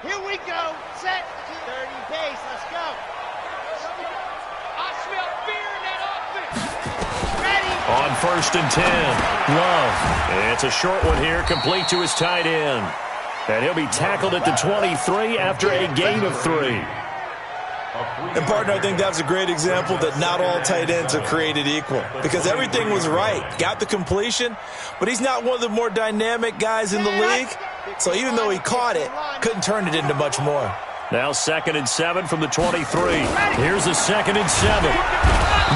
Here we go. Set. 30 base. Let's go. I smell fear in that offense. Ready. On 1st and 10, Love. It's a short one here, complete to his tight end. And he'll be tackled at the 23 after a gain of 3. And, partner, I think that's a great example that not all tight ends are created equal because everything was right. Got the completion, but he's not one of the more dynamic guys in the league. So even though he caught it, couldn't turn it into much more. Now 2nd and 7 from the 23. Here's a 2nd and 7.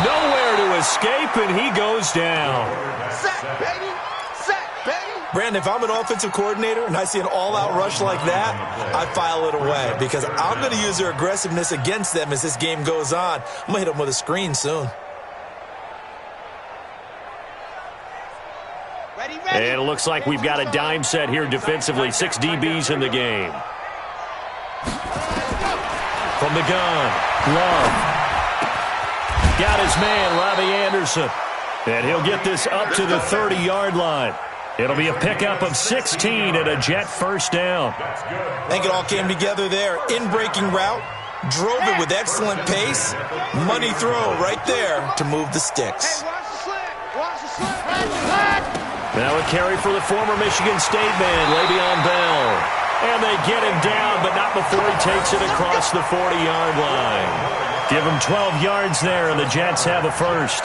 Nowhere to escape, and he goes down. Sack, baby. Sack, baby. Brandon, if I'm an offensive coordinator and I see an all-out rush like that, I file it away because I'm going to use their aggressiveness against them as this game goes on. I'm going to hit them with a screen soon. Ready. And it looks like we've got a dime set here defensively. 6 DBs in the game. From the gun, Love. Got his man, Robbie Anderson. And he'll get this up to the 30-yard line. It'll be a pickup of 16 and a Jet first down. I think it all came together there. In-breaking route, drove it with excellent pace. Money throw right there to move the sticks. Hey, watch the slip. Watch the slip. Now a carry for the former Michigan State man, Le'Veon Bell. And they get him down, but not before he takes it across the 40-yard line. Give him 12 yards there, and the Jets have a first.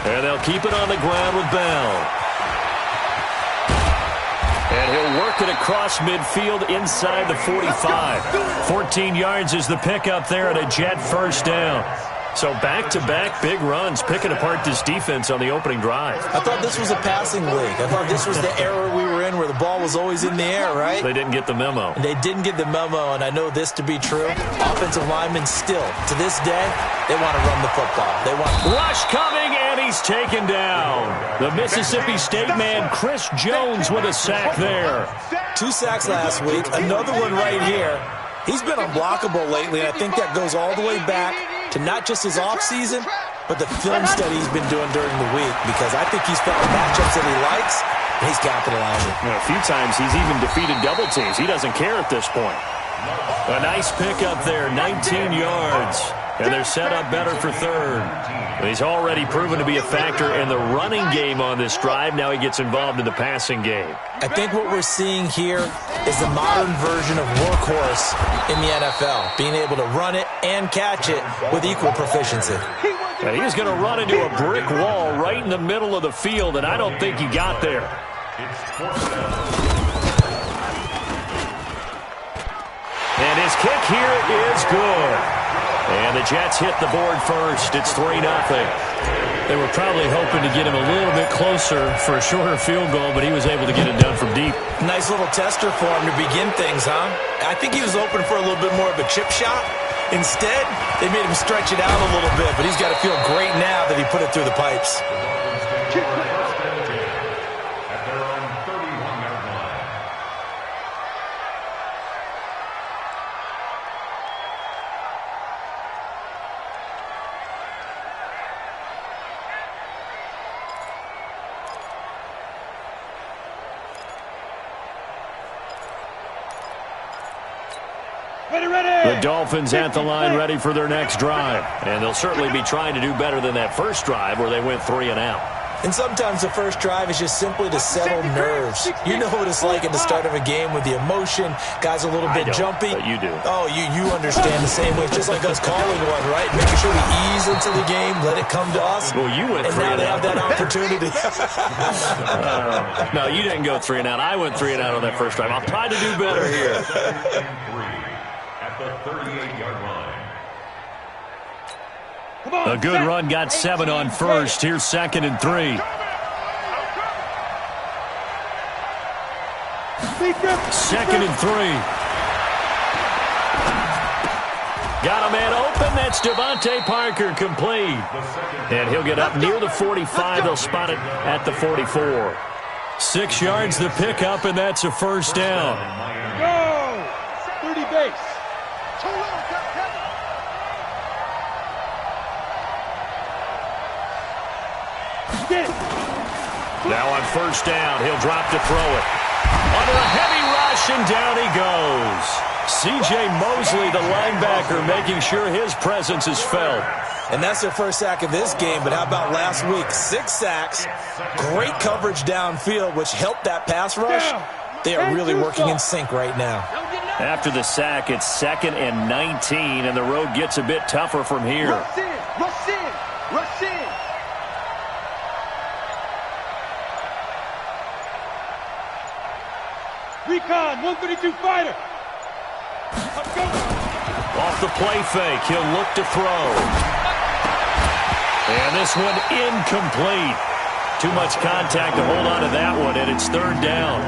And they'll keep it on the ground with Bell. And he'll work it across midfield inside the 45. 14 yards is the pickup there and a Jet first down. So back-to-back big runs, picking apart this defense on the opening drive. I thought this was a passing league. I thought this was the era we were in where the ball was always in the air, right? They didn't get the memo. And they didn't get the memo, and I know this to be true. Offensive linemen still, to this day, they want to run the football. They want rush coming, and he's taken down. The Mississippi State man, Chris Jones, with a sack there. 2 sacks last week, another one right here. He's been unblockable lately, and I think that goes all the way back to not just his offseason, but the film study he's been doing during the week, because I think he's found matchups that he likes, and he's capitalizing. A few times he's even defeated double teams. He doesn't care at this point. A nice pickup there, 19 yards. And they're set up better for third. He's already proven to be a factor in the running game on this drive. Now he gets involved in the passing game. I think what we're seeing here is the modern version of workhorse in the NFL, being able to run it and catch it with equal proficiency. And he's going to run into a brick wall right in the middle of the field, and I don't think he got there. And his kick here is good. And the Jets hit the board first. It's 3-0. They were probably hoping to get him a little bit closer for a shorter field goal, but he was able to get it done from deep. Nice little tester for him to begin things, huh? I think he was open for a little bit more of a chip shot. Instead, they made him stretch it out a little bit, but he's got to feel great now that he put it through the pipes. The Dolphins at the line ready for their next drive. And they'll certainly be trying to do better than that first drive where they went 3 and out. And sometimes the first drive is just simply to settle nerves. You know what it's like at the start of a game with the emotion. Guys a little bit jumpy. But you do. Oh, you understand the same way. It's just like us calling one, right? Making sure we ease into the game, let it come to us. Well, you went 3 and out. And now they have that opportunity. No, you didn't go 3 and out. I went 3 and out on that first drive. I'll try to do better here. At the 38-yard line. A good run got 7 on first. Here's 2nd and 3. 2nd and 3. Got a man open. That's Devontae Parker, complete. And he'll get up near the 45. They'll spot it at the 44. 6 yards the pickup, and that's a first down. Go! 30 base. Now on first down, he'll drop to throw it. Under a heavy rush, and down he goes. C.J. Mosley, the linebacker, making sure his presence is felt. And that's their first sack of this game, but how about last week? 6 sacks, great coverage downfield, which helped that pass rush. They are really working in sync right now. After the sack, it's 2nd and 19, and the road gets a bit tougher from here. Rush in, rush in, rush in. Recon, 132 fighter. Off the play fake, he'll look to throw. And this one incomplete. Too much contact to hold on to that one, and it's 3rd down.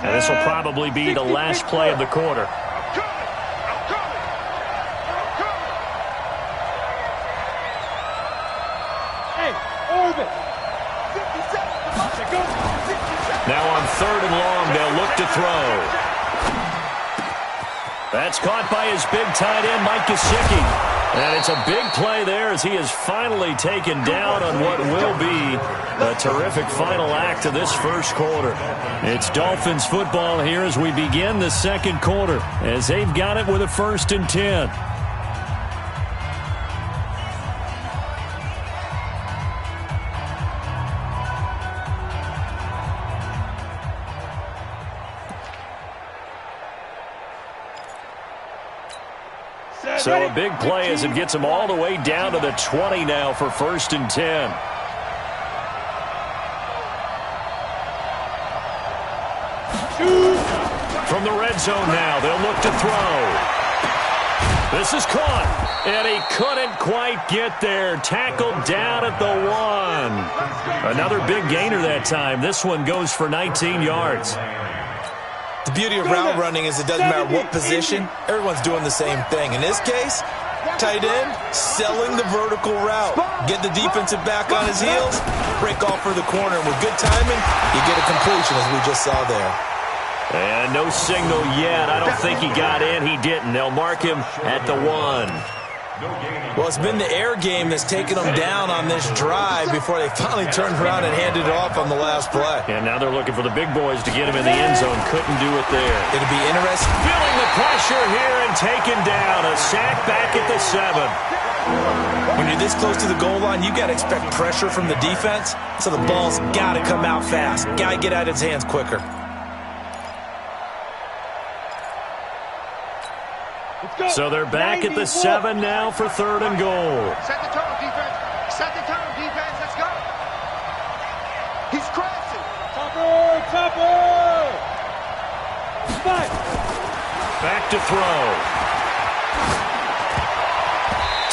And this will probably be the last play of the quarter. Now on 3rd and long, they'll look to throw. That's caught by his big tight end, Mike Gesicki. And it's a big play there as he is finally taken down on what will be a terrific final act of this first quarter. It's Dolphins football here as we begin the second quarter, as they've got it with a 1st and 10. So a big play as it gets them all the way down to the 20 now for 1st and 10. From the red zone now, they'll look to throw. This is caught, and he couldn't quite get there. Tackled down at the 1. Another big gainer that time. This one goes for 19 yards. The beauty of route running is it doesn't matter what position, everyone's doing the same thing. In this case, tight end, selling the vertical route. Get the defensive back on his heels, break off for the corner, and with good timing, you get a completion as we just saw there. And no signal yet. I don't think he got in. He didn't. They'll mark him at the 1. Well, it's been the air game that's taken them down on this drive before they finally turned around and handed it off on the last play. And now they're looking for the big boys to get him in the end zone. Couldn't do it there. It'll be interesting. Feeling the pressure here and taken down. A sack back at the 7. When you're this close to the goal line, you got to expect pressure from the defense. So the ball's got to come out fast. Got to get out of his hands quicker. So they're back at the 7 now for 3rd and goal. Set the tone, defense. Set the tone, defense. Let's go. He's crashing. Topper, topper. Spike. Back to throw.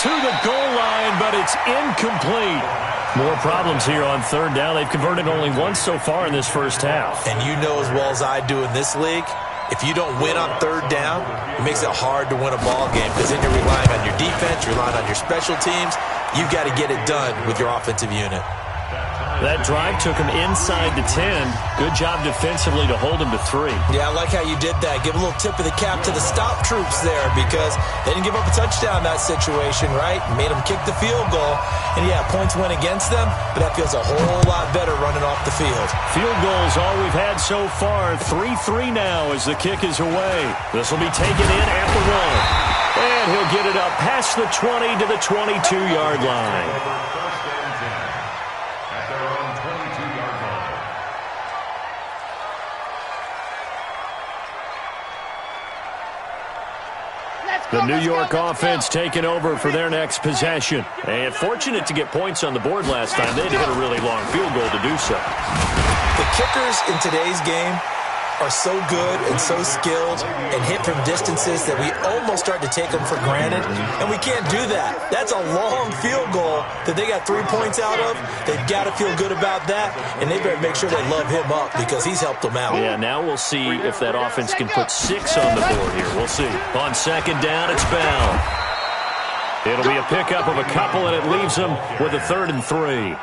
To the goal line, but it's incomplete. More problems here on 3rd down. They've converted only once so far in this first half. And you know as well as I do in this league, if you don't win on 3rd down, it makes it hard to win a ball game because then you're relying on your defense, you're relying on your special teams. You've got to get it done with your offensive unit. That drive took him inside the 10. Good job defensively to hold him to 3. Yeah, I like how you did that. Give a little tip of the cap to the stop troops there because they didn't give up a touchdown in that situation, right? Made them kick the field goal. And, yeah, points went against them, but that feels a whole lot better running off the field. Field goals all we've had so far. 3-3 now as the kick is away. This will be taken in at the 1. And he'll get it up past the 20 to the 22-yard line. The New York offense taking over for their next possession. And fortunate to get points on the board last time. They had to hit a really long field goal to do so. The kickers in today's game are so good and so skilled and hit from distances that we almost start to take them for granted, and we can't do that. That's a long field goal that they got 3 points out of. They've got to feel good about that, and they better make sure they love him up because he's helped them out. Yeah, now we'll see if that offense can put 6 on the board here. We'll see. On 2nd down, it's Bell. It'll be a pickup of a couple, and it leaves them with a 3rd and 3.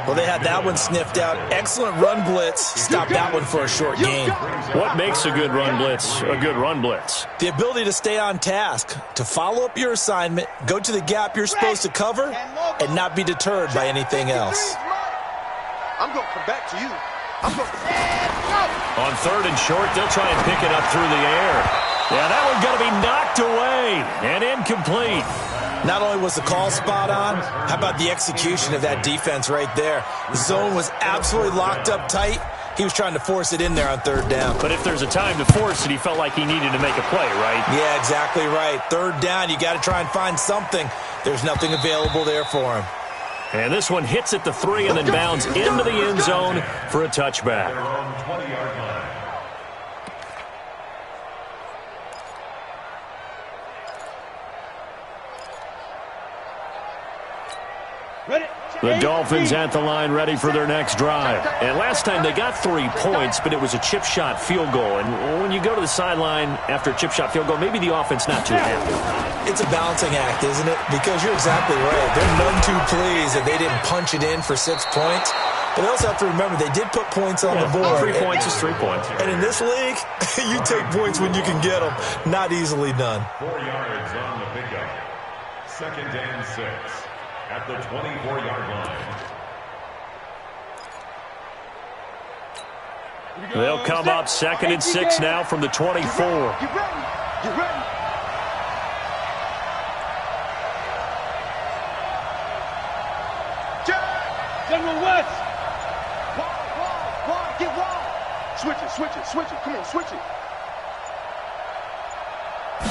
Well, they had that one sniffed out. Excellent run blitz. Stop that one for a short gain. What makes a good run blitz a good run blitz? The ability to stay on task, to follow up your assignment, go to the gap you're supposed to cover, and not be deterred by anything else. I'm going to come back to you. On 3rd and short, they'll try and pick it up through the air. Yeah, that one's going to be knocked away and incomplete. Not only was the call spot on, how about the execution of that defense right there? The zone was absolutely locked up tight. He was trying to force it in there on 3rd down. But if there's a time to force it, he felt like he needed to make a play, right? Yeah, exactly right. 3rd down, you got to try and find something. There's nothing available there for him. And this one hits at the 3 and then bounds into the end zone for a touchback. The Dolphins at the line ready for their next drive. And last time they got 3 points, but it was a chip shot field goal. And when you go to the sideline after a chip shot field goal, maybe the offense not too happy. It's a balancing act, isn't it? Because you're exactly right. They're none too pleased that they didn't punch it in for 6 points. But they also have to remember they did put points on the board. 3 points is 3 points. And in this league, you take points when you can get them. Not easily done. 4 yards on the pickup. 2nd and 6 at the 24-yard line. They'll come up 2nd and 6 now from the 24. You ready? You ready? General West. Wide, get wide. Switch it. Come on, switch it.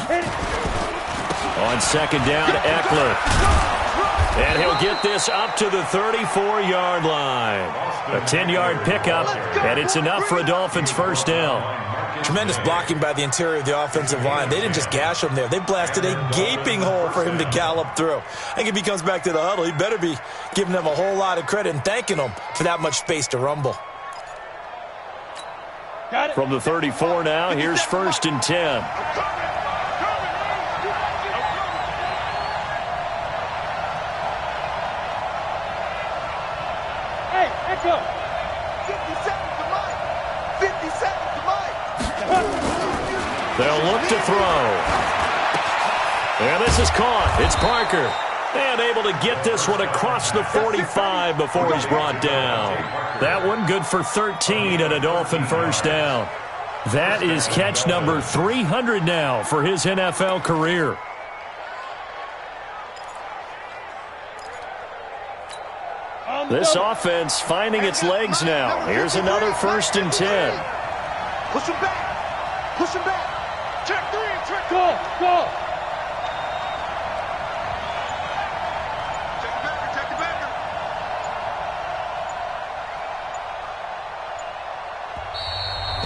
Hit it. On 2nd down, Eckler. And he'll get this up to the 34-yard line. A 10-yard pickup, and it's enough for a Dolphins 1st down. Tremendous blocking by the interior of the offensive line. They didn't just gash him there. They blasted a gaping hole for him to gallop through. I think if he comes back to the huddle, he better be giving them a whole lot of credit and thanking them for that much space to rumble. From the 34 now, here's 1st and 10. They'll look to throw. And this is caught. It's Parker. And able to get this one across the 45 before he's brought down. That one good for 13 and a Dolphin 1st down. That is catch number 300 now for his NFL career. This offense finding its legs now. Here's another 1st and 10. Push him back. Push him back. Check 3 and check. Go. Check the backer.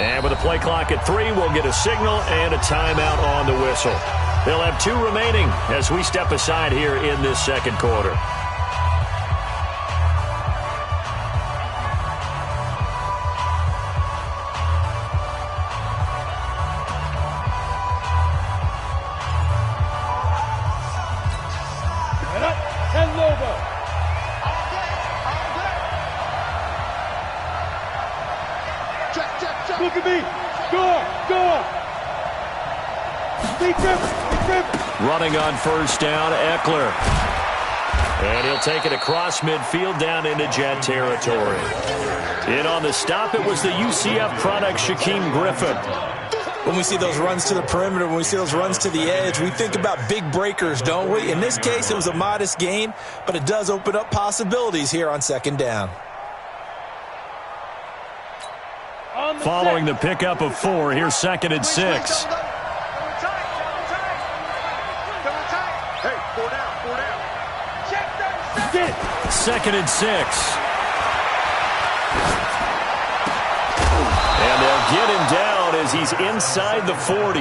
And with a play clock at 3, we'll get a signal and a timeout on the whistle. They'll have 2 remaining as we step aside here in this 2nd quarter. Look at me. Go. Running on 1st down, Eckler. And he'll take it across midfield down into Jet territory. In on the stop, it was the UCF product, Shaquem Griffin. When we see those runs to the perimeter, when we see those runs to the edge, we think about big breakers, don't we? In this case, it was a modest gain, but it does open up possibilities here on 2nd down. Following the pickup of 4, here's 2nd and 6. Hey, 4 down. Check that. 2nd and 6. And they'll get him down as he's inside the 40.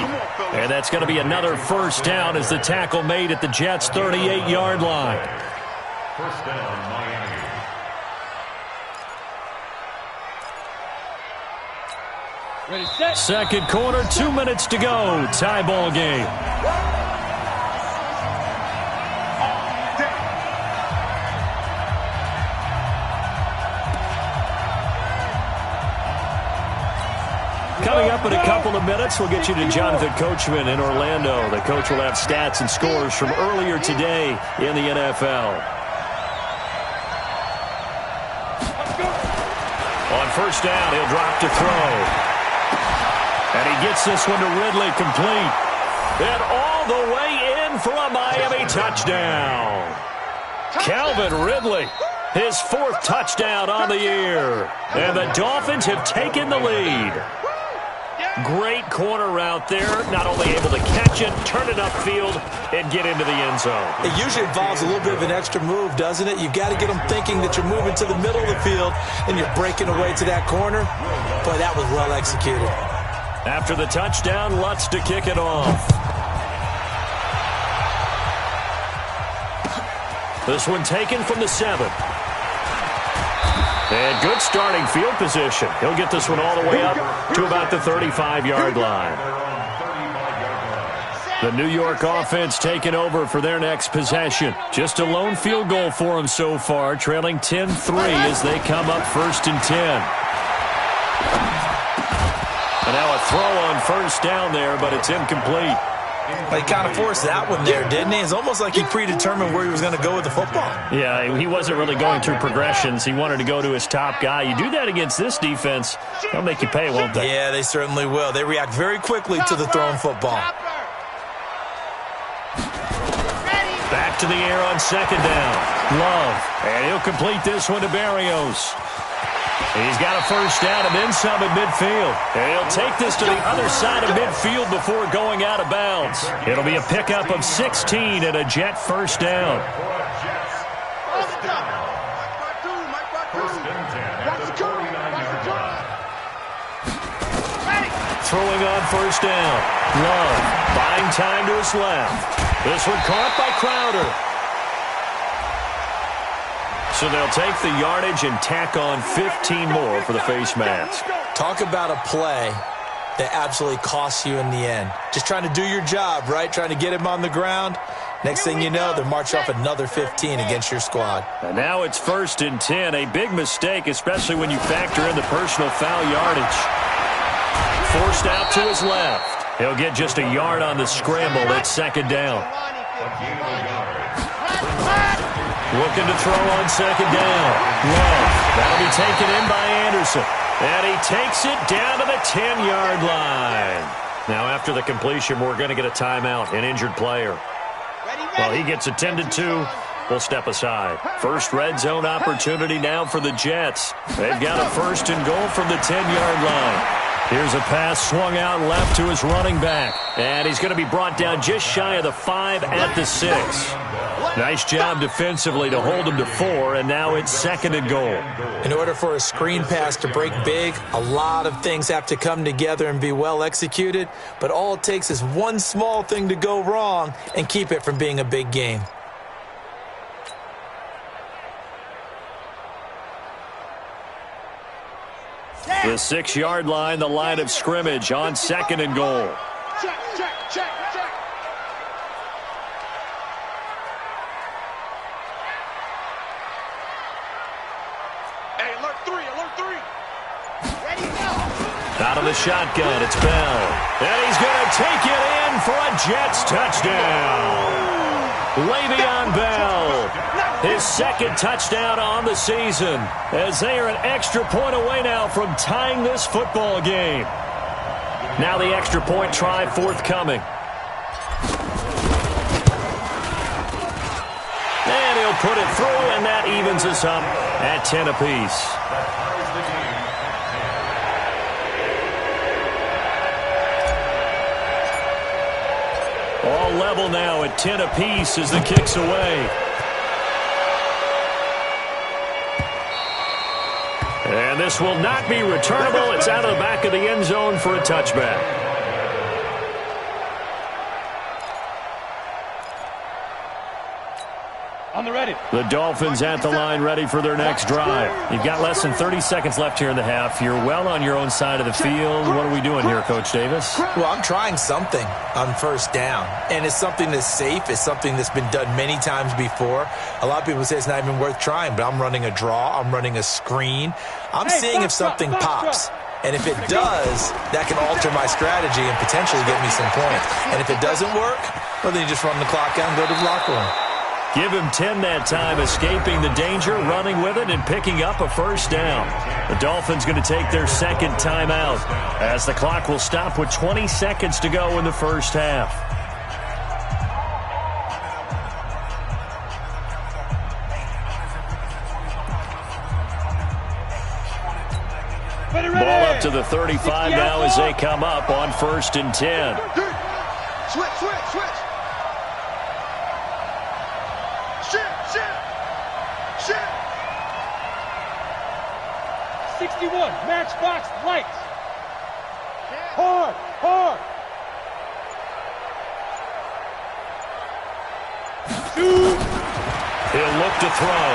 And that's going to be another 1st down as the tackle made at the Jets' 38-yard line. 1st down, Miami. Ready, set. 2nd quarter, 2 minutes to go. Tie ball game. Coming up in a couple of minutes, we'll get you to Jonathan Coachman in Orlando. The coach will have stats and scores from earlier today in the NFL. On first down, he'll drop to throw. And he gets this one to Ridley, complete. And all the way in for a Miami touchdown. Calvin Ridley, his 4th touchdown on the year. And the Dolphins have taken the lead. Great corner route there. Not only able to catch it, turn it upfield, and get into the end zone. It usually involves a little bit of an extra move, doesn't it? You've got to get them thinking that you're moving to the middle of the field and you're breaking away to that corner. Boy, that was well executed. After the touchdown, Lutz to kick it off. This one taken from the 7. And good starting field position. He'll get this one all the way up to about the 35-yard line. The New York offense taking over for their next possession. Just a lone field goal for them so far, trailing 10-3 as they come up 1st and 10. And now a throw on first down there, but it's incomplete. He kind of forced that one there, didn't he? It's almost like he predetermined where he was going to go with the football. Yeah, he wasn't really going through progressions. He wanted to go to his top guy. You do that against this defense, they'll make you pay, won't they? Yeah, they certainly will. They react very quickly to the thrown football. Back to the air on second down. Love, and he'll complete this one to Barrios. He's got a first down and then some at midfield. And he'll take this to the other side of midfield before going out of bounds. It'll be a pickup of 16 and a Jet first down. Throwing on first down. Love buying time to his left. This one caught by Crowder. So they'll take the yardage and tack on 15 more for the face mask. Talk about a play that absolutely costs you in the end. Just trying to do your job, right? Trying to get him on the ground. Next thing you know, they'll march off another 15 against your squad. And now it's 1st and 10. A big mistake, especially when you factor in the personal foul yardage. Forced out to his left. He'll get just a yard on the scramble at second down. Looking to throw on second down. Love. That'll be taken in by Anderson. And he takes it down to the 10-yard line. Now after the completion, we're going to get a timeout, an injured player. Well, he gets attended to. We'll step aside. First red zone opportunity now for the Jets. They've got a 1st and goal from the 10-yard line. Here's a pass swung out left to his running back. And he's going to be brought down just shy of the 5 at the 6. Nice job defensively to hold him to 4, and now it's 2nd and goal. In order for a screen pass to break big, a lot of things have to come together and be well executed, but all it takes is one small thing to go wrong and keep it from being a big game. The 6-yard line, the line of scrimmage on 2nd and goal. Check, check, check, check. Hey, alert 3, alert 3. Ready, go. Out of the shotgun, it's Bell. And he's going to take it in for a Jets touchdown. Le'Veon Bell, his 2nd touchdown on the season, as they are an extra point away now from tying this football game. Now the extra point try forthcoming. And he'll put it through, and that evens us up at 10 apiece. All level now at 10 apiece as the kick's away. And this will not be returnable. It's out of the back of the end zone for a touchback. On the ready. The Dolphins at the line ready for their next drive. You've got less than 30 seconds left here in the half. You're well on your own side of the field. What are we doing here, Coach Davis? Well, I'm trying something on first down, and it's something that's safe. It's something that's been done many times before. A lot of people say it's not even worth trying, but I'm running a draw. I'm running a screen. I'm seeing if something pops. And if it does, that can alter my strategy and potentially get me some points. And if it doesn't work, well, then you just run the clock out and go to the locker room. Give him 10 that time, escaping the danger, running with it, and picking up a first down. The Dolphins going to take their second timeout as the clock will stop with 20 seconds to go in the first half. Ball up to the 35 now as they come up on 1st and 10. Switch. Shit. 61, matchbox lights. Hard. Shoot. He'll look to throw.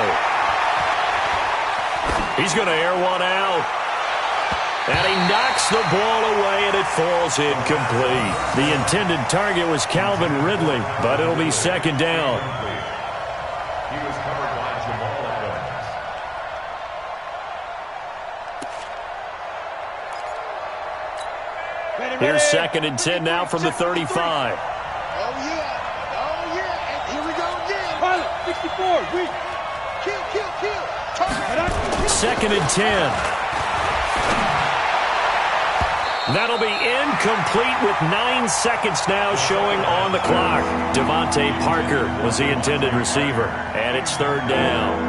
He's going to air one out. And he knocks the ball away, and it falls incomplete. The intended target was Calvin Ridley, but it'll be second down. He was covered by Jamal Adams. Here's 2nd and 10 now from the 35. Oh, yeah. And here we go again. Pilot, 64, weak. Kill. 2nd and 10. That'll be incomplete with 9 seconds now showing on the clock. Devontae Parker was the intended receiver, and it's 3rd down.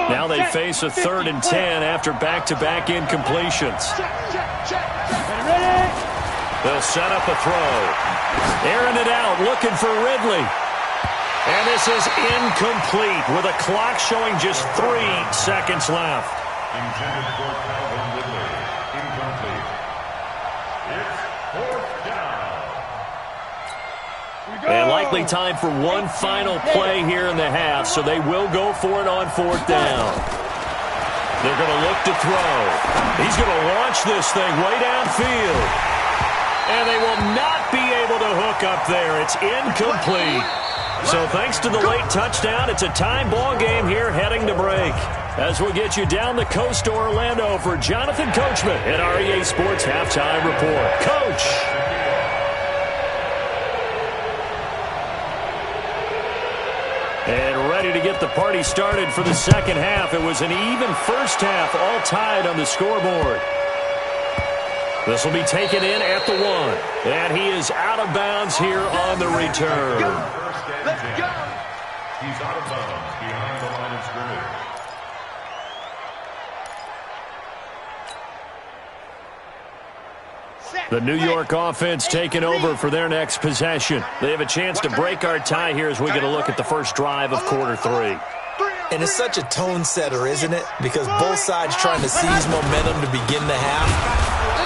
Now they face a 3rd and 10 after back-to-back incompletions. They'll set up a throw. Airing it out, looking for Ridley. And this is incomplete with a clock showing just 3 seconds left. Intended for Calvin Ridley. Incomplete. It's 4th down. And likely time for one final play here in the half, so they will go for it on 4th down. They're going to look to throw. He's going to launch this thing way downfield. And they will not be able to hook up there. It's incomplete. So thanks to the late touchdown, it's a time ball game here heading to break. As we'll get you down the coast to Orlando for Jonathan Coachman at our EA Sports Halftime Report. Coach! And ready to get the party started for the second half. It was an even first half, all tied on the scoreboard. This will be taken in at the 1. And he is out of bounds here on the return. Let's go. He's out of bounds behind the line of scrimmage. The New York offense taking over for their next possession. They have a chance to break our tie here as we get a look at the first drive of quarter 3. And it's such a tone setter, isn't it? Because both sides trying to seize momentum to begin the half.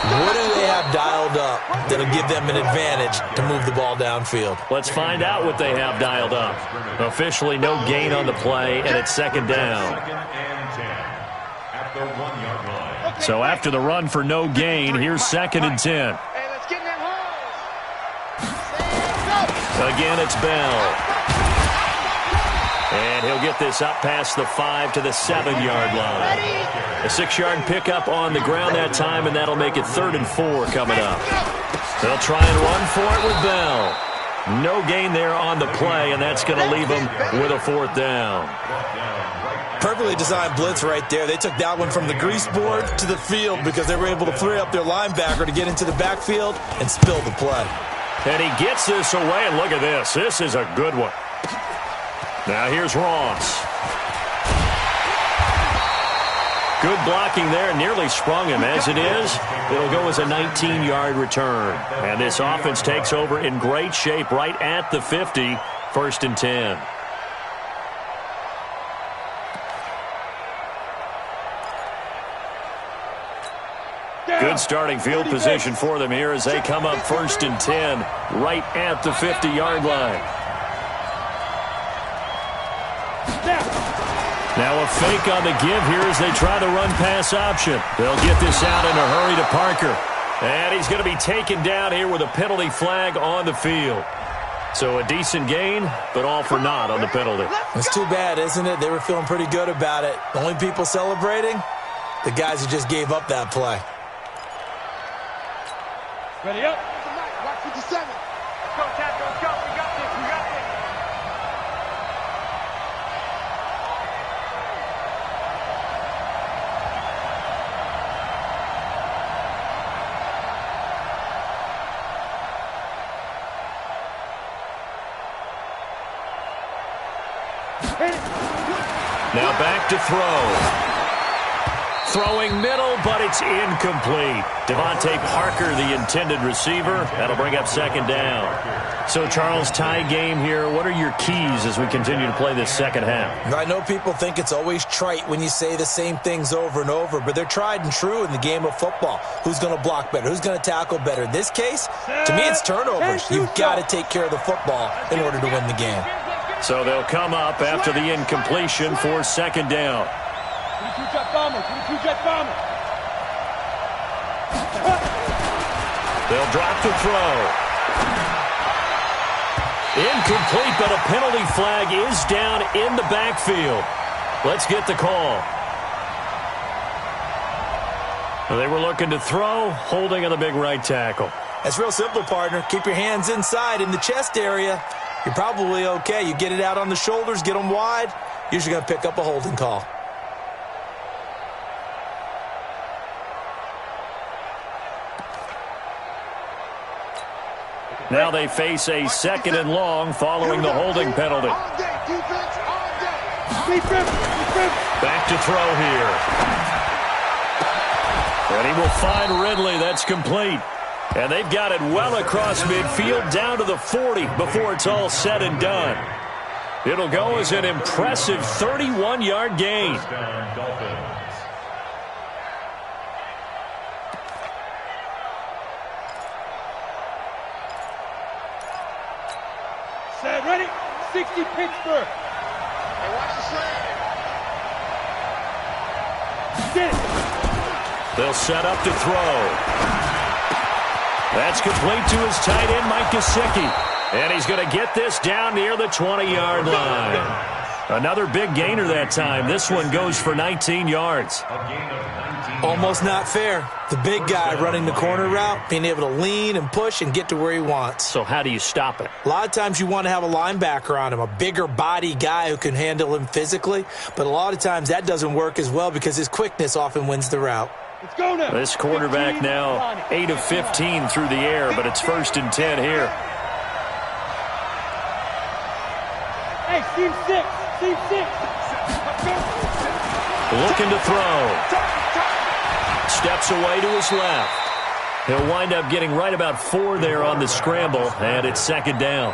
What do they have dialed up that'll give them an advantage to move the ball downfield? Let's find out what they have dialed up. Officially no gain on the play, and it's second down. 2nd and 10 at the 1-yard line. So after the run for no gain, here's 2nd and 10. Hey, let's get in that hole. Again, it's Bell. And he'll get this up past the 5 to the 7-yard line. A 6-yard pickup on the ground that time, and that'll make it 3rd and 4 coming up. They'll try and run for it with Bell. No gain there on the play, and that's going to leave them with a 4th down. Perfectly designed blitz right there. They took that one from the grease board to the field because they were able to free up their linebacker to get into the backfield and spill the play. And he gets this away, and look at this. This is a good one. Now here's Ross. Good blocking there, nearly sprung him. As it is, it'll go as a 19-yard return. And this offense takes over in great shape right at the 50, 1st and 10. Good starting field position for them here as they come up 1st and 10 right at the 50-yard line. Now a fake on the give here as they try the run-pass option. They'll get this out in a hurry to Parker. And he's going to be taken down here with a penalty flag on the field. So a decent gain, but all for naught on the penalty. It's too bad, isn't it? They were feeling pretty good about it. The only people celebrating, the guys who just gave up that play. Ready up. Watch 57. Let's go, Cat. Let's go. We got this. We got this. Now back to throw. Throwing middle, but it's incomplete. Devontae Parker, the intended receiver. That'll bring up second down. So, Charles, tie game here. What are your keys as we continue to play this second half? I know people think it's always trite when you say the same things over and over, but they're tried and true in the game of football. Who's going to block better? Who's going to tackle better? In this case, to me, it's turnovers. You've got to take care of the football in order to win the game. So they'll come up after the incompletion for second down. 22-jet bomber. 22-jet bomber. They'll drop to throw. Incomplete, but a penalty flag is down in the backfield. Let's get the call. They were looking to throw, holding on the big right tackle. That's real simple, partner. Keep your hands inside in the chest area. You're probably okay. You get it out on the shoulders, get them wide. Usually going to pick up a holding call. Now they face a second and long following the holding penalty. All day, defense, all day. Back to throw here. And he will find Ridley. That's complete. And they've got it well across midfield down to the 40 before it's all said and done. It'll go as an impressive 31-yard gain. Dolphins. Set, ready? 60 Pittsburgh. Hey, watch the slant. Get it. They'll set up to throw. That's complete to his tight end, Mike Gesicki. And he's going to get this down near the 20-yard line. Another big gainer that time. This one goes for 19 yards. Almost not fair. The big guy running the corner route, being able to lean and push and get to where he wants. So how do you stop it? A lot of times you want to have a linebacker on him, a bigger body guy who can handle him physically. But a lot of times that doesn't work as well because his quickness often wins the route. Let's go now. This quarterback now 8 of 15 through the air, but it's 1st and 10 here. Hey, team 6. Team 6. Looking to throw. Steps away to his left. He'll wind up getting right about 4 there on the scramble, and it's second down.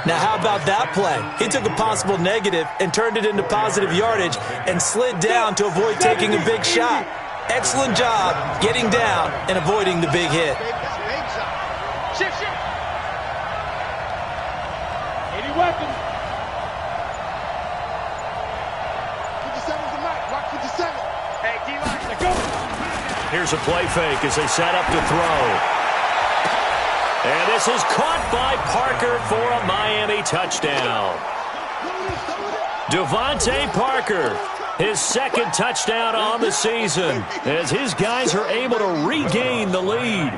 Now, how about that play? He took a possible negative and turned it into positive yardage and slid down to avoid taking a big shot. Excellent job getting down and avoiding the big hit. Shift, shift. 80 weapons. 57's the mic. Watch 57. Hey, D-line. Let's go. Here's a play fake as they set up to throw. And this is caught by Parker for a Miami touchdown. Devontae Parker, his 2nd touchdown on the season, as his guys are able to regain the lead.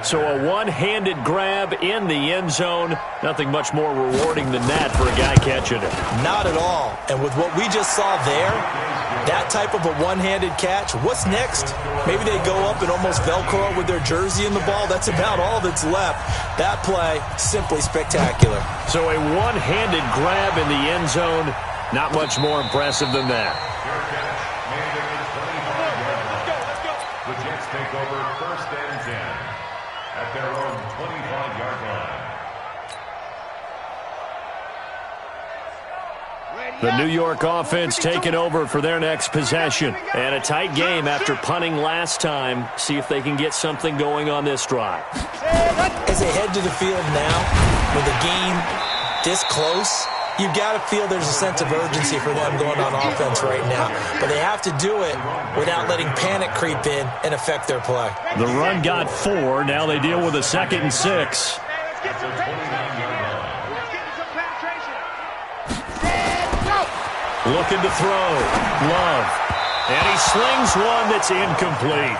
So a one-handed grab in the end zone. Nothing much more rewarding than that for a guy catching it. Not at all. And with what we just saw there, that type of a one-handed catch, what's next? Maybe they go up and almost Velcro with their jersey in the ball. That's about all that's left. That play, simply spectacular. So a one-handed grab in the end zone. Not much more impressive than that. The Jets take over 1st and 10 at their own 25-yard line. The New York offense taking over for their next possession. And a tight game after punting last time. See if they can get something going on this drive. As they head to the field now, with the game this close, you've got to feel there's a sense of urgency for them going on offense right now. But they have to do it without letting panic creep in and affect their play. The run got 4. Now they deal with a 2nd and 6. Looking to throw. Love. And he slings one that's incomplete.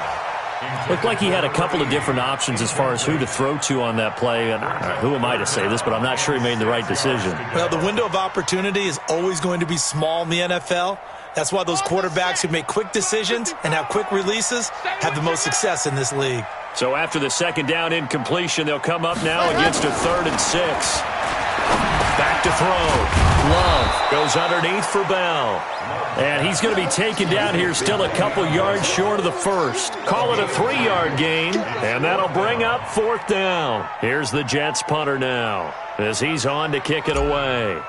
Looked like he had a couple of different options as far as who to throw to on that play. And who am I to say this, but I'm not sure he made the right decision. Well, the window of opportunity is always going to be small in the NFL. That's why those quarterbacks who make quick decisions and have quick releases have the most success in this league. So after the second down incompletion, they'll come up now against a 3rd and 6. Back to throw. Love goes underneath for Bell. And he's going to be taken down here still a couple yards short of the first. Call it a 3-yard gain, and that'll bring up 4th down. Here's the Jets punter now as he's on to kick it away.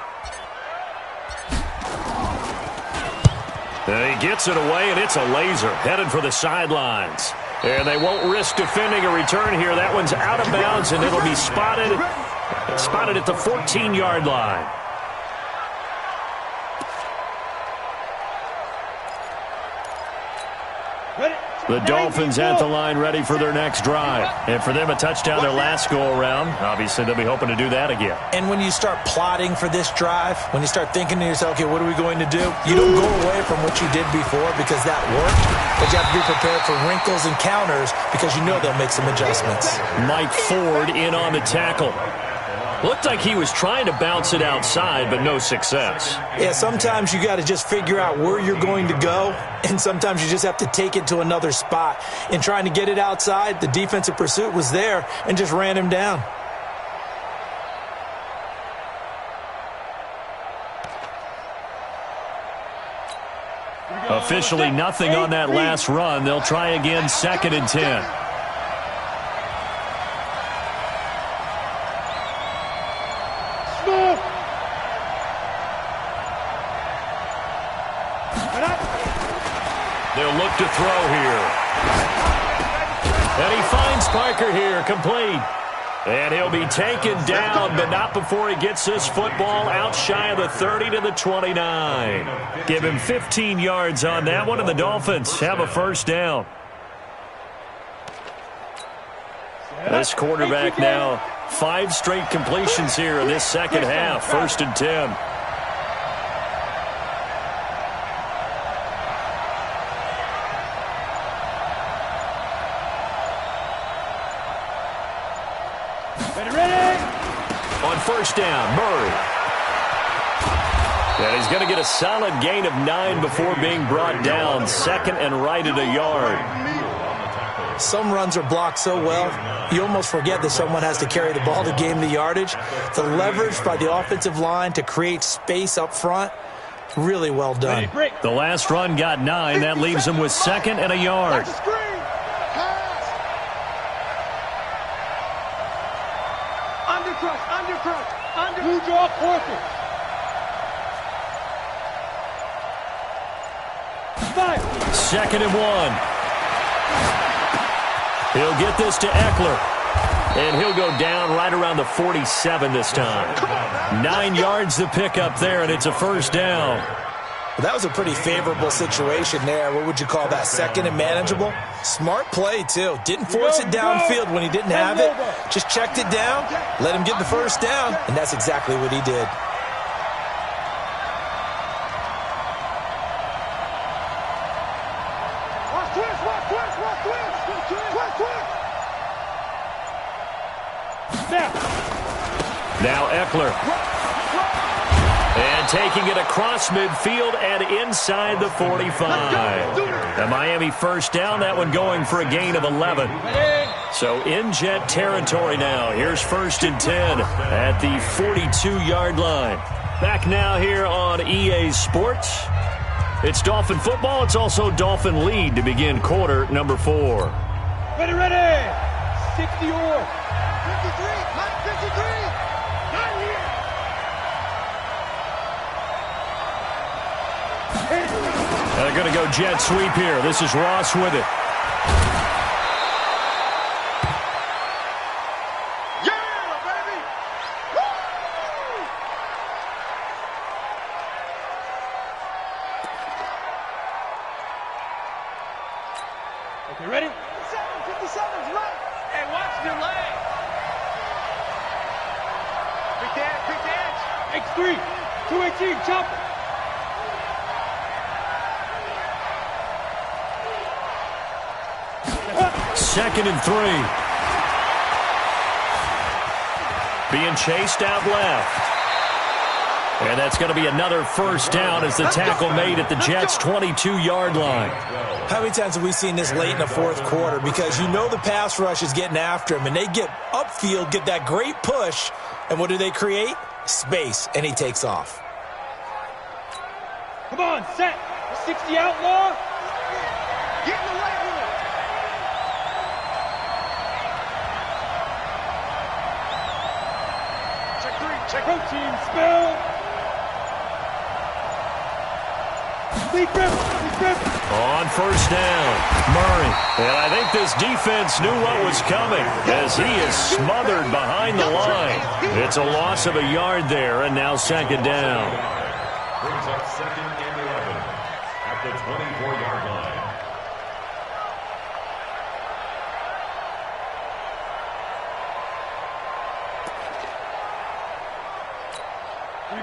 And he gets it away, and it's a laser headed for the sidelines. And they won't risk defending a return here. That one's out of bounds, and it'll be spotted at the 14-yard line. The Dolphins at the line ready for their next drive. And for them, a touchdown their last go-around. Obviously, they'll be hoping to do that again. And when you start plotting for this drive, when you start thinking to yourself, okay, what are we going to do? You don't go away from what you did before because that worked. But you have to be prepared for wrinkles and counters because you know they'll make some adjustments. Mike Ford in on the tackle. Looked like he was trying to bounce it outside, but no success. Yeah, sometimes you got to just figure out where you're going to go, and sometimes you just have to take it to another spot. In trying to get it outside, the defensive pursuit was there and just ran him down. Officially nothing on that last run. They'll try again, 2nd and 10. They'll look to throw here. And he finds Parker here, complete. And he'll be taken down, but not before he gets this football out shy of the 30 to the 29. Give him 15 yards on that one, and the Dolphins have a 1st down. This quarterback now, 5 straight completions here in this second half, 1st and 10. On 1st down, Murray. And he's going to get a solid gain of 9 before being brought down. 2nd and right at a yard. Some runs are blocked so well, you almost forget that someone has to carry the ball to gain the yardage. The leverage by the offensive line to create space up front, really well done. The last run got 9. That leaves him with 2nd and a yard. Blue draw, Porter. 2nd and 1. He'll get this to Eckler. And he'll go down right around the 47 this time. 9 yards to pick up there, and it's a 1st down. Well, that was a pretty favorable situation there. What would you call that? 2nd and manageable? Smart play, too. Didn't force it downfield when he didn't have it. Just checked it down, let him get the 1st down, and that's exactly what he did. Now Eckler. And taking it across midfield and inside the 45. The Miami 1st down, that one going for a gain of 11. So in Jet territory now. Here's 1st and 10 at the 42-yard line. Back now here on EA Sports. It's Dolphin football. It's also Dolphin lead to begin quarter number 4. Ready, ready. 60 or 53, 53. They're going to go jet sweep here. This is Ross with it. Yeah, baby! Woo! Okay, ready? 57's right. Hey, watch your leg. Big edge, big edge. X3, 218, chopper. 2nd and 3. Being chased out left. And that's going to be another first down as the tackle made at the Jets' 22-yard line. How many times have we seen this late in the fourth quarter? Because you know the pass rush is getting after him, and they get upfield, get that great push, and what do they create? Space, and he takes off. Come on, set. 60 outlaw. Get in the right one. Check 3, check Protein spill. Lead grip. On first down, Murray. And I think this defense knew what was coming as he is smothered behind the line. It's a loss of a yard there, and now 2nd down. Brings up 2nd and 11 at the 24-yard line.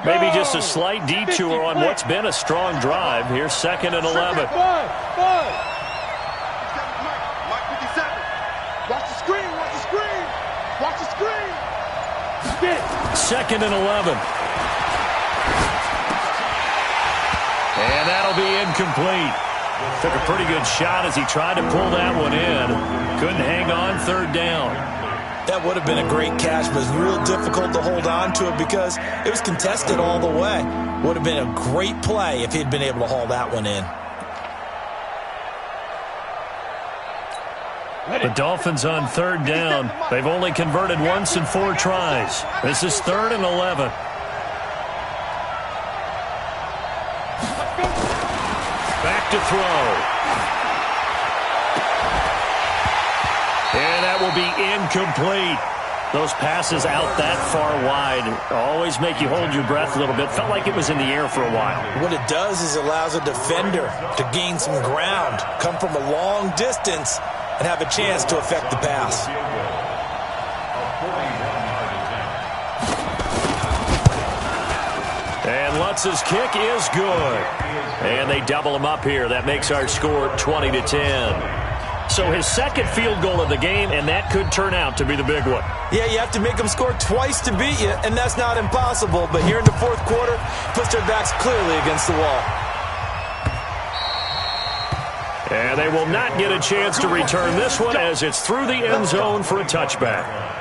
Maybe just a slight detour on what's been a strong drive. Here's 2nd and 11. Five. Mike 57. Watch the screen, watch the screen. Watch the screen. 2nd and 11. And that'll be incomplete. Took a pretty good shot as he tried to pull that one in. Couldn't hang on 3rd down. That would have been a great catch, but it was real difficult to hold on to it because it was contested all the way. Would have been a great play if he'd been able to haul that one in. The Dolphins on 3rd down. They've only converted once in 4 tries. This is 3rd and 11. Back to throw. And that will be incomplete. Those passes out that far wide always make you hold your breath a little bit. Felt like it was in the air for a while. What it does is it allows a defender to gain some ground, come from a long distance, and have a chance to affect the pass. And Lutz's kick is good. And they double him up here. That makes our score 20-10. So his 2nd field goal of the game, and that could turn out to be the big one. Yeah, you have to make them score twice to beat you, and that's not impossible. But here in the fourth quarter, puts their backs clearly against the wall. And they will not get a chance to return this one as it's through the end zone for a touchback.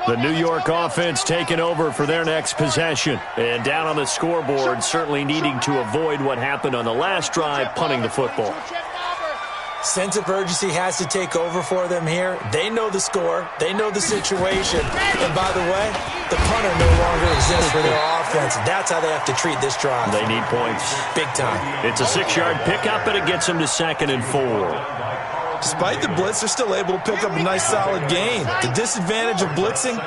The New York offense taking over for their next possession. And down on the scoreboard, certainly needing to avoid what happened on the last drive, punting the football. Sense of urgency has to take over for them here. They know the score. They know the situation. And by the way, the punter no longer exists for their offense. That's how they have to treat this drive. They need points. Big time. It's a 6-yard pickup, and it gets them to 2nd and 4. Despite the blitz, they're still able to pick up a nice solid gain. The disadvantage of blitzing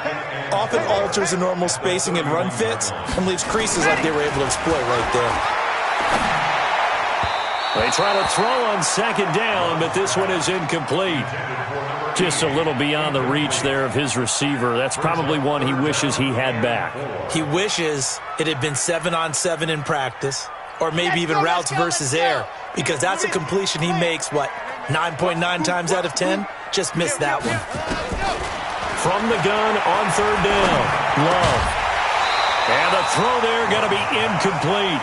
often alters the normal spacing and run fits and leaves creases like they were able to exploit right there. They try to throw on 2nd down, but this one is incomplete. Just a little beyond the reach there of his receiver. That's probably one he wishes he had back. He wishes it had been 7-on-7 in practice, or maybe even routes versus air, because that's a completion he makes, 9.9 times out of 10? Just missed that one. From the gun on 3rd down, Love. And the throw there going to be incomplete.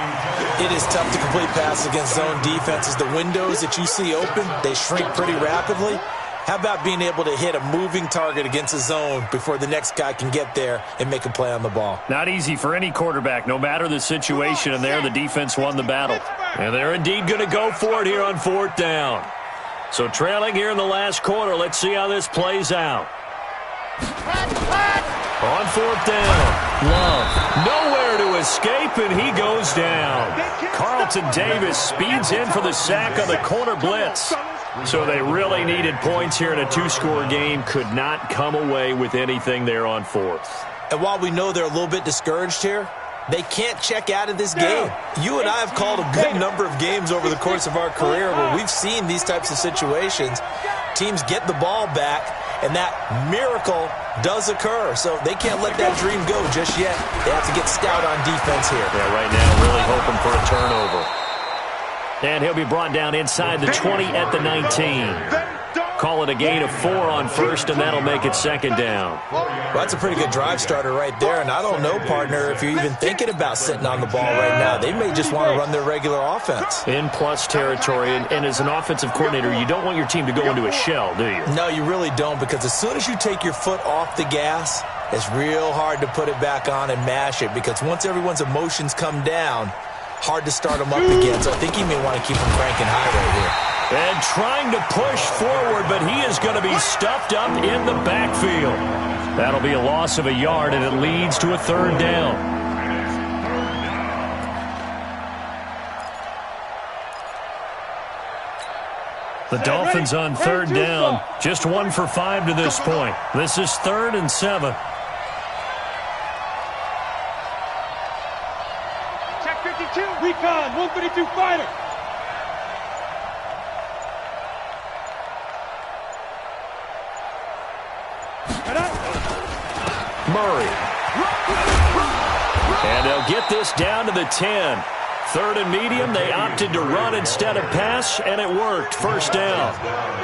It is tough to complete passes against zone defenses. The windows that you see open, they shrink pretty rapidly. How about being able to hit a moving target against a zone before the next guy can get there and make a play on the ball? Not easy for any quarterback, no matter the situation, and there the defense won the battle. And they're indeed going to go for it here on 4th down. So trailing here in the last quarter, let's see how this plays out. On 4th down, Love. Nowhere to escape, and he goes down. Carlton Davis speeds in for the sack on the corner blitz. So they really needed points here in a 2-score game. Could not come away with anything there on 4th. And while we know they're a little bit discouraged here, they can't check out of this game. You and I have called a good number of games over the course of our career where we've seen these types of situations. Teams get the ball back and that miracle does occur. So they can't let that dream go just yet. They have to get stout on defense here. Yeah, right now really hoping for a turnover. And he'll be brought down inside the 20 at the 19. Call it a gain of 4 on first, and that'll make it second down. Well, that's a pretty good drive starter right there, and I don't know, partner, if you're even thinking about sitting on the ball right now. They may just want to run their regular offense. In plus territory, and as an offensive coordinator, you don't want your team to go into a shell, do you? No, you really don't, because as soon as you take your foot off the gas, it's real hard to put it back on and mash it, because once everyone's emotions come down, hard to start them up again. So I think he may want to keep them cranking high right here. And trying to push forward, but he is going to be stuffed up in the backfield. That'll be a loss of a yard, and it leads to a third down. The Dolphins on third down. Just 1 for 5 to this point. This is 3rd and 7. Check 52. Recon, 152 fighter. Murray. And they'll get this down to the 10. 3rd and medium, they opted to run instead of pass, and it worked. First down.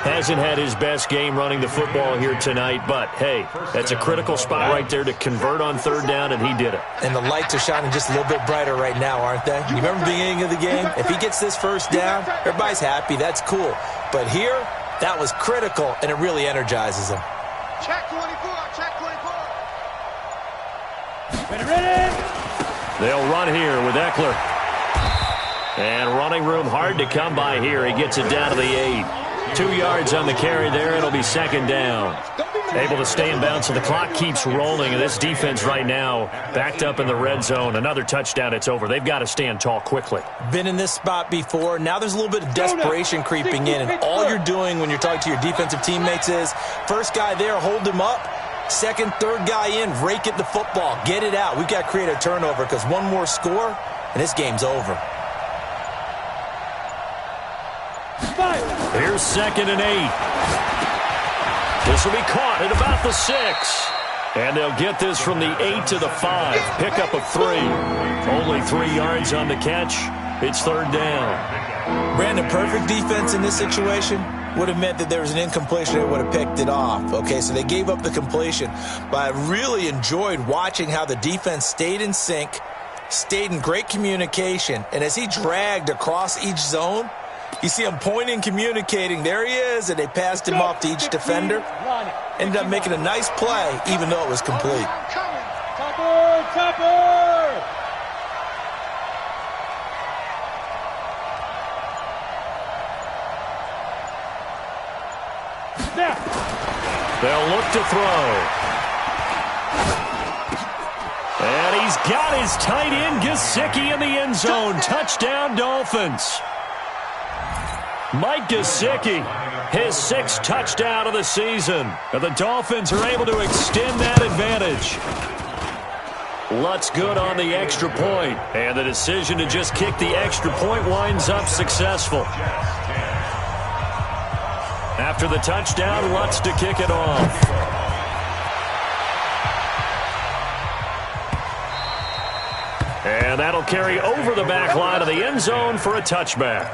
Hasn't had his best game running the football here tonight, but, hey, that's a critical spot right there to convert on 3rd down, and he did it. And the lights are shining just a little bit brighter right now, aren't they? You remember the beginning of the game? If he gets this first down, everybody's happy. That's cool. But here, that was critical, and it really energizes him. Check 24, check 24. Ready. They'll run here with Eckler. And running room hard to come by here. He gets it down to the 8. 2 yards on the carry there. It'll be second down. Able to stay in bounds, so the clock keeps rolling. And this defense right now backed up in the red zone. Another touchdown, it's over. They've got to stand tall quickly. Been in this spot before. Now there's a little bit of desperation creeping in. And all you're doing when you're talking to your defensive teammates is, first guy there, hold him up. Second, third guy in, rake at the football. Get it out. We've got to create a turnover because one more score, and this game's over. Here's 2nd and 8. This will be caught at about the 6. And they'll get this from the 8 to the 5. Pickup of 3. Only 3 yards on the catch. It's 3rd down. Brandon, perfect defense in this situation would have meant that there was an incompletion. They would have picked it off. Okay, so they gave up the completion. But I really enjoyed watching how the defense stayed in sync, stayed in great communication. And as he dragged across each zone, you see him pointing, communicating. There he is, and they passed him off to each defender. Ended up making a nice play, even though it was complete. Topper, topper. Snap. They'll look to throw. And he's got his tight end, Gesicki, in the end zone. Touchdown, Dolphins. Mike Gesicki, his 6th touchdown of the season. And the Dolphins are able to extend that advantage. Lutz good on the extra point. And the decision to just kick the extra point winds up successful. After the touchdown, Lutz to kick it off. And that'll carry over the back line of the end zone for a touchback.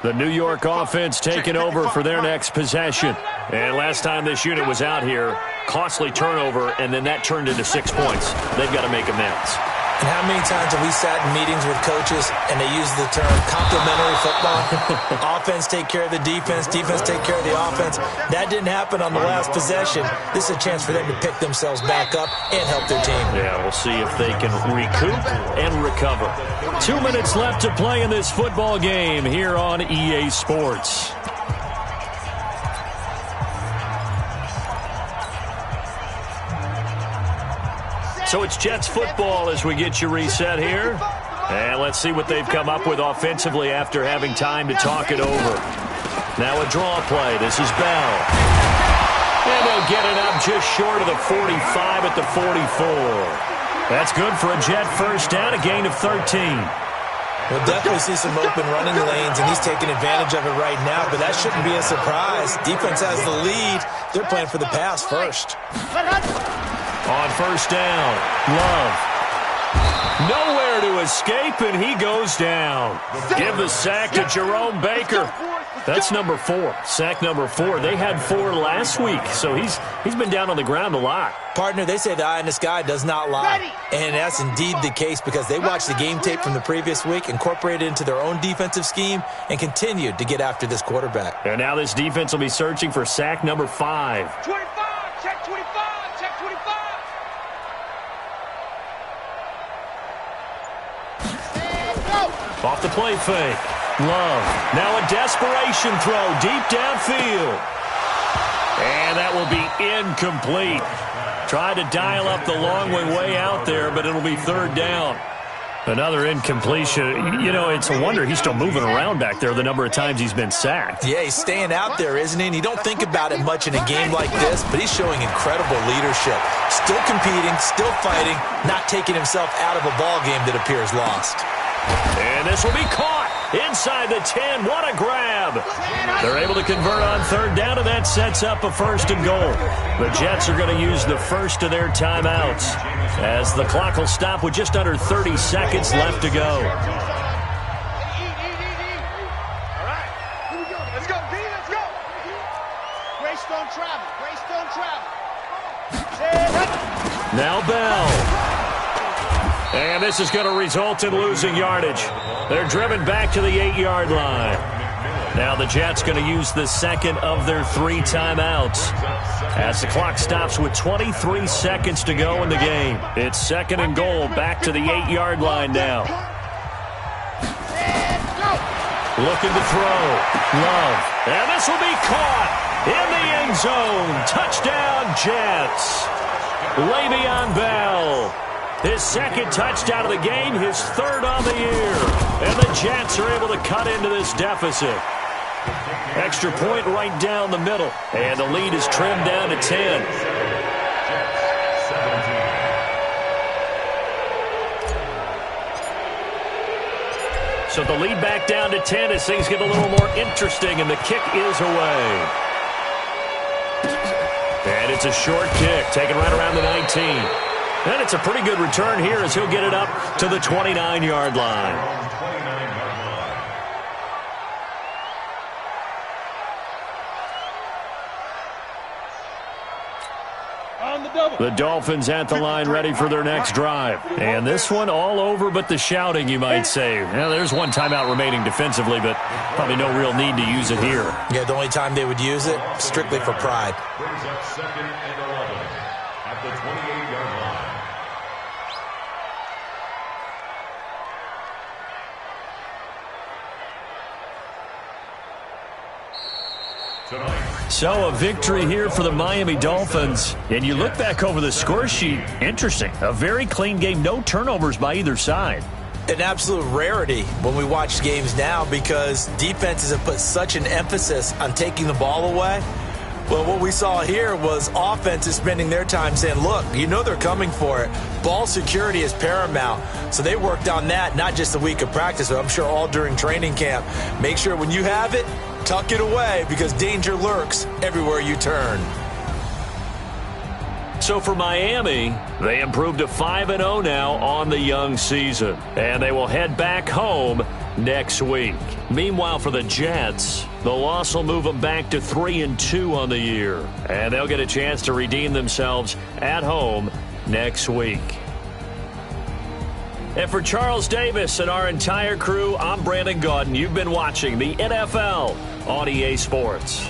The New York offense taking over for their next possession. And last time this unit was out here, costly turnover, and then that turned into 6 points. They've got to make amends. And how many times have we sat in meetings with coaches and they use the term complementary football? Offense take care of the defense, defense take care of the offense. That didn't happen on the last possession. This is a chance for them to pick themselves back up and help their team. Yeah, we'll see if they can recoup and recover. 2 minutes left to play in this football game here on EA Sports. So it's Jets football as we get you reset here. And let's see what they've come up with offensively after having time to talk it over. Now a draw play. This is Bell. And they'll get it up just short of the 45 at the 44. That's good for a Jet first down, a gain of 13. We'll definitely see some open running lanes, and he's taking advantage of it right now, but that shouldn't be a surprise. Defense has the lead. They're playing for the pass first. On first down, Love. Nowhere to escape, and he goes down. Give the sack to Jerome Baker. That's number 4. Sack number 4. They had 4 last week, so he's been down on the ground a lot. Partner, they say the eye in the sky does not lie. And that's indeed the case because they watched the game tape from the previous week, incorporated it into their own defensive scheme, and continued to get after this quarterback. And now this defense will be searching for sack number 5. 25, check 25, check 25. Off the play fake. Love. Now a desperation throw deep downfield. And that will be incomplete. Tried to dial up the long way out there, but it'll be third down. Another incompletion. You know, it's a wonder he's still moving around back there the number of times he's been sacked. Yeah, he's staying out there, isn't he? And you don't think about it much in a game like this, but he's showing incredible leadership. Still competing, still fighting, not taking himself out of a ball game that appears lost. And this will be caught inside the 10. What a grab. They're able to convert on third down, and that sets up a first and goal. The Jets are going to use the first of their timeouts as the clock will stop with just under 30 seconds left to go. All right, here we go. Let's go, B, let's go. Greystone travel, Greystone travel. Now Bell. And this is going to result in losing yardage. They're driven back to the 8-yard line. Now the Jets going to use the second of their 3 timeouts as the clock stops with 23 seconds to go in the game. It's second and goal back to the 8-yard line now. Looking to throw. Love. And this will be caught in the end zone. Touchdown Jets. Le'Veon Bell. His second touchdown of the game, his third on the year. And the Jets are able to cut into this deficit. Extra point right down the middle. And the lead is trimmed down to 10. So the lead back down to 10 as things get a little more interesting, and the kick is away. And it's a short kick, taken right around the 19. And it's a pretty good return here as he'll get it up to the 29-yard line. The Dolphins at the line ready for their next drive. And this one all over but the shouting, you might say. Now, there's one timeout remaining defensively, but probably no real need to use it here. Yeah, the only time they would use it, strictly for pride. Brings up second and 11 at the 28-yard line. So a victory here for the Miami Dolphins. And you look back over the score sheet, interesting. A very clean game, no turnovers by either side. An absolute rarity when we watch games now because defenses have put such an emphasis on taking the ball away. Well, what we saw here was offenses spending their time saying, look, you know they're coming for it. Ball security is paramount. So they worked on that, not just a week of practice, but I'm sure all during training camp. Make sure when you have it, tuck it away because danger lurks everywhere you turn. So for Miami, they improved to 5-0 now on the young season. And they will head back home next week. Meanwhile, for the Jets, the loss will move them back to 3-2 on the year. And they'll get a chance to redeem themselves at home next week. And for Charles Davis and our entire crew, I'm Brandon Gaudin. You've been watching the NFL on EA Sports.